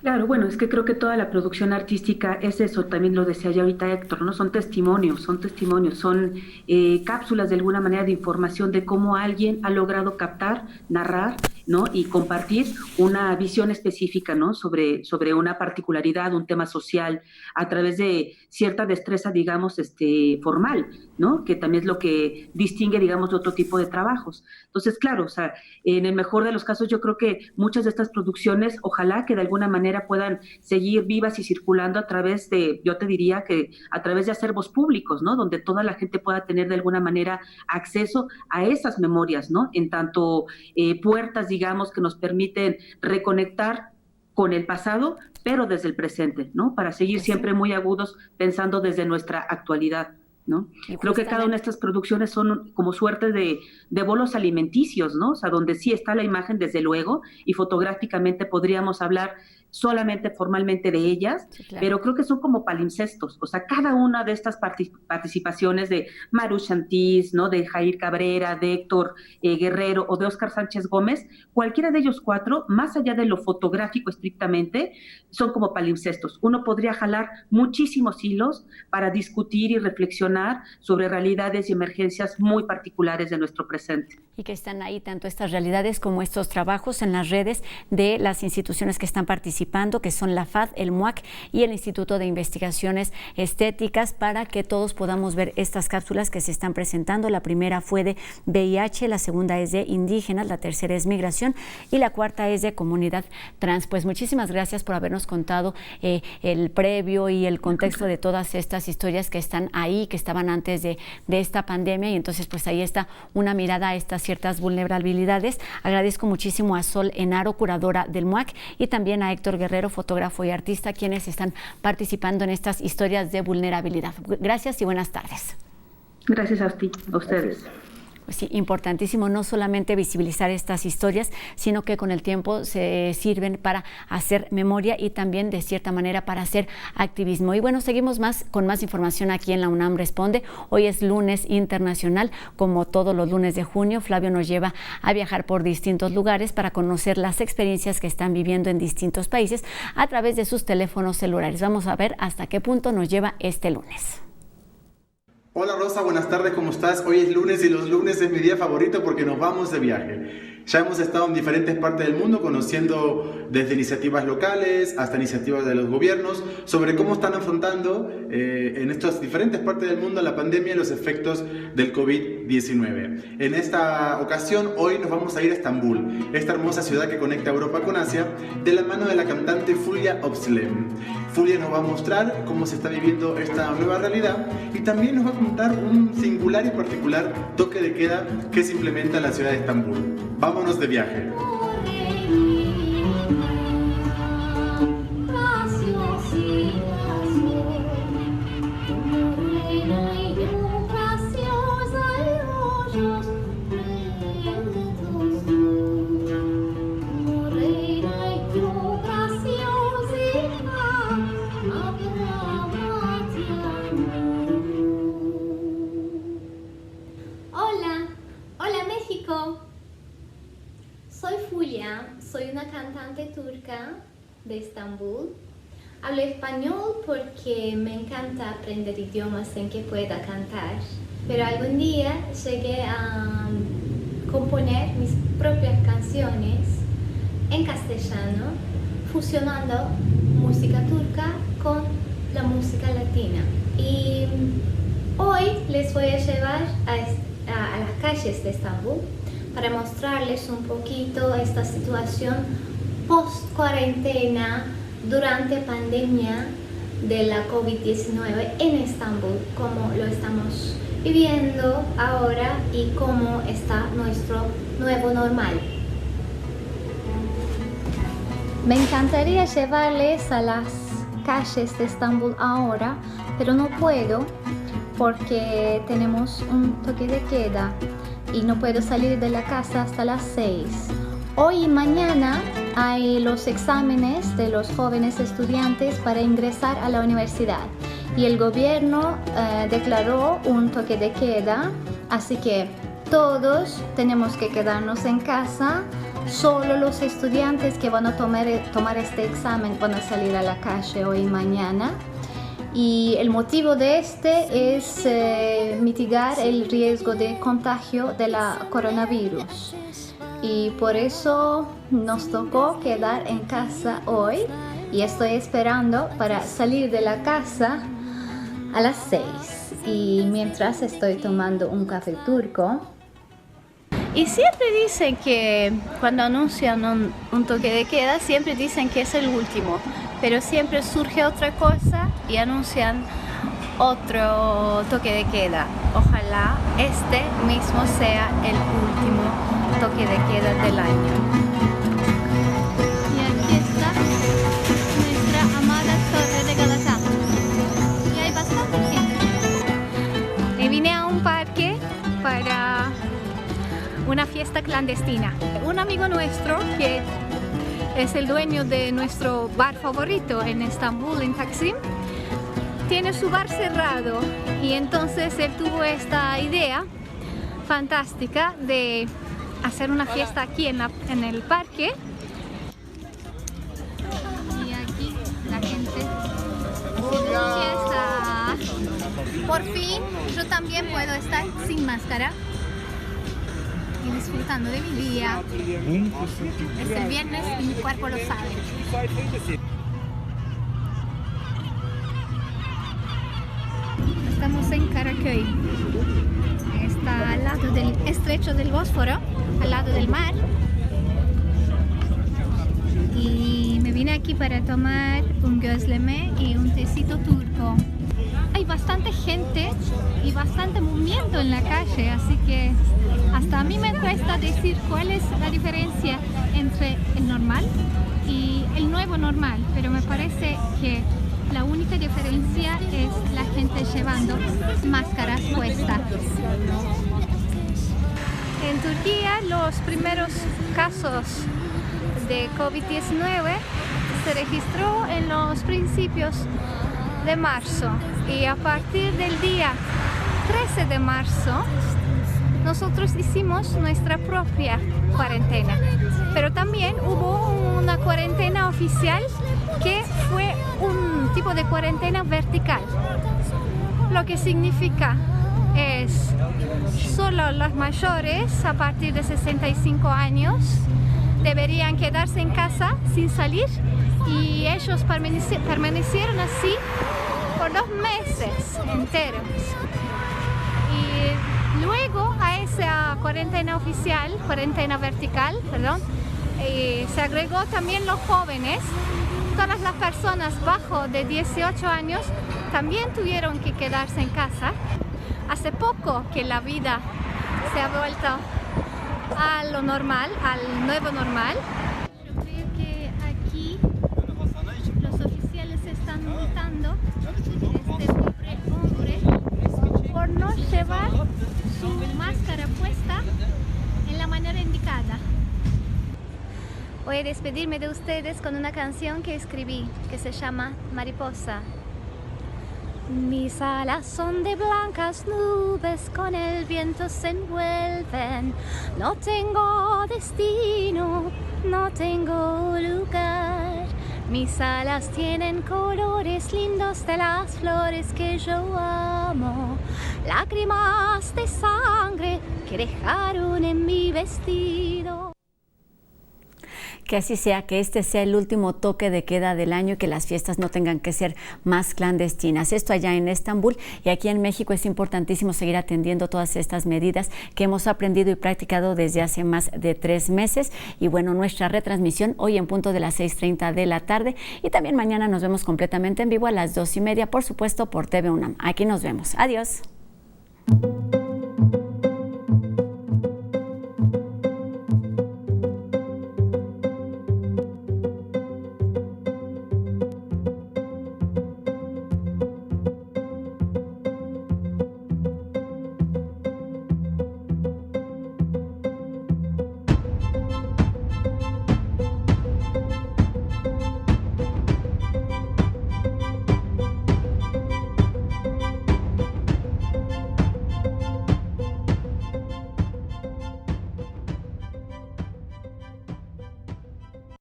Claro, bueno, es que creo que toda la producción artística es eso, también lo decía ya ahorita Héctor, ¿no? Son testimonios, son cápsulas de alguna manera de información de cómo alguien ha logrado captar, narrar, ¿no? Y compartir una visión específica, ¿no? Sobre una particularidad, un tema social, a través de cierta destreza, digamos, formal, ¿no? Que también es lo que distingue, digamos, de otro tipo de trabajos. Entonces, claro, o sea, en el mejor de los casos, yo creo que muchas de estas producciones, ojalá que de alguna manera puedan seguir vivas y circulando a través de, yo te diría que a través de acervos públicos, ¿no? Donde toda la gente pueda tener de alguna manera acceso a esas memorias, ¿no? En tanto puertas, digamos, que nos permiten reconectar con el pasado, pero desde el presente, ¿no? Para seguir siempre muy agudos pensando desde nuestra actualidad, ¿no? Creo que cada una de estas producciones son como suerte de bolos alimenticios, ¿no? O sea, donde sí está la imagen, desde luego, y fotográficamente podríamos hablar solamente formalmente de ellas, sí, claro, pero creo que son como palimpsestos, o sea, cada una de estas participaciones de Maru Shantiz, ¿no? De Jair Cabrera, de Héctor Guerrero o de Óscar Sánchez Gómez, cualquiera de ellos cuatro, más allá de lo fotográfico estrictamente, son como palimpsestos. Uno podría jalar muchísimos hilos para discutir y reflexionar sobre realidades y emergencias muy particulares de nuestro presente. Y que están ahí tanto estas realidades como estos trabajos en las redes de las instituciones que están participando, que son la FAD, el MUAC y el Instituto de Investigaciones Estéticas, para que todos podamos ver estas cápsulas que se están presentando. La primera fue de VIH, la segunda es de indígenas, la tercera es migración y la cuarta es de comunidad trans. Pues muchísimas gracias por habernos contado el previo y el contexto de todas estas historias que están ahí, que estaban antes de esta pandemia, y entonces pues ahí está una mirada a estas ciertas vulnerabilidades. Agradezco muchísimo a Sol Enaro, curadora del MUAC, y también a Héctor Guerrero, fotógrafo y artista, quienes están participando en estas historias de vulnerabilidad. Gracias y buenas tardes. Gracias a ti, a ustedes. Pues sí, importantísimo no solamente visibilizar estas historias, sino que con el tiempo se sirven para hacer memoria y también de cierta manera para hacer activismo. Y bueno, seguimos con más información aquí en la UNAM Responde. Hoy es lunes internacional, como todos los lunes de junio. Flavio nos lleva a viajar por distintos lugares para conocer las experiencias que están viviendo en distintos países a través de sus teléfonos celulares. Vamos a ver hasta qué punto nos lleva este lunes. Hola Rosa, buenas tardes, ¿cómo estás? Hoy es lunes y los lunes es mi día favorito porque nos vamos de viaje. Ya hemos estado en diferentes partes del mundo conociendo desde iniciativas locales hasta iniciativas de los gobiernos sobre cómo están afrontando en estas diferentes partes del mundo la pandemia y los efectos del COVID-19. En esta ocasión, hoy nos vamos a ir a Estambul, esta hermosa ciudad que conecta Europa con Asia, de la mano de la cantante Fulya Özlem. Fulya nos va a mostrar cómo se está viviendo esta nueva realidad y también nos va a contar un singular y particular toque de queda que se implementa en la ciudad de Estambul. Vámonos de viaje. Soy Fulya, soy una cantante turca de Estambul. Hablo español porque me encanta aprender idiomas en que pueda cantar, pero algún día llegué a componer mis propias canciones en castellano, fusionando música turca con la música latina. Y hoy les voy a llevar a las calles de Estambul para mostrarles un poquito esta situación post-cuarentena durante pandemia de la COVID-19 en Estambul, cómo lo estamos viviendo ahora y cómo está nuestro nuevo normal. Me encantaría llevarles a las calles de Estambul ahora, pero no puedo porque tenemos un toque de queda y no puedo salir de la casa hasta las 6. Hoy y mañana hay los exámenes de los jóvenes estudiantes para ingresar a la universidad y el gobierno declaró un toque de queda, así que todos tenemos que quedarnos en casa. Solo los estudiantes que van a tomar este examen van a salir a la calle hoy y mañana. Y el motivo de este es mitigar el riesgo de contagio de la coronavirus. Y por eso nos tocó quedar en casa hoy y estoy esperando para salir de la casa a las 6. Y mientras estoy tomando un café turco. Y siempre dicen que cuando anuncian un toque de queda, siempre dicen que es el último. Pero siempre surge otra cosa y anuncian otro toque de queda. Ojalá este mismo sea el último toque de queda del año. Y aquí está nuestra amada Torre de Galata. Y hay bastante gente. Me vine a un parque para una fiesta clandestina. Un amigo nuestro que es el dueño de nuestro bar favorito en Estambul, en Taksim, tiene su bar cerrado y entonces él tuvo esta idea fantástica de hacer una fiesta aquí en el parque. Y aquí la gente fiesta. Por fin yo también puedo estar sin máscara y disfrutando de mi día. Es el viernes y mi cuerpo lo sabe. Estamos en Karaköy. Está al lado del estrecho del Bósforo, al lado del mar. Y me vine aquí para tomar un gözleme y un tecito turco. Hay bastante gente y bastante movimiento en la calle, así que hasta a mí me cuesta decir cuál es la diferencia entre el normal y el nuevo normal, pero me parece que la única diferencia es la gente llevando máscaras puestas. En Turquía los primeros casos de COVID-19 se registró en los principios de marzo y a partir del día 13 de marzo nosotros hicimos nuestra propia cuarentena, pero también hubo una cuarentena oficial que fue un tipo de cuarentena vertical, lo que significa es solo los mayores a partir de 65 años deberían quedarse en casa sin salir y ellos permanecieron así por 2 meses enteros. Y luego a esa cuarentena oficial, cuarentena vertical, perdón, se agregó también los jóvenes. Todas las personas bajo de 18 años también tuvieron que quedarse en casa. Hace poco que la vida se ha vuelto a lo normal, al nuevo normal. Yo creo que aquí los oficiales están multando a este pobre hombre por no llevar su máscara puesta en la manera indicada. Voy a despedirme de ustedes con una canción que escribí, que se llama Mariposa. Mis alas son de blancas nubes, con el viento se envuelven. No tengo destino, no tengo lugar. Mis alas tienen colores lindos de las flores que yo amo. Lágrimas de sangre que dejaron en mi vestido. Que así sea, que este sea el último toque de queda del año y que las fiestas no tengan que ser más clandestinas. Esto allá en Estambul, y aquí en México es importantísimo seguir atendiendo todas estas medidas que hemos aprendido y practicado desde hace más de 3 meses. Y bueno, nuestra retransmisión hoy en punto de las 6:30 de la tarde y también mañana nos vemos completamente en vivo a las 2:30, por supuesto, por TV UNAM. Aquí nos vemos. Adiós.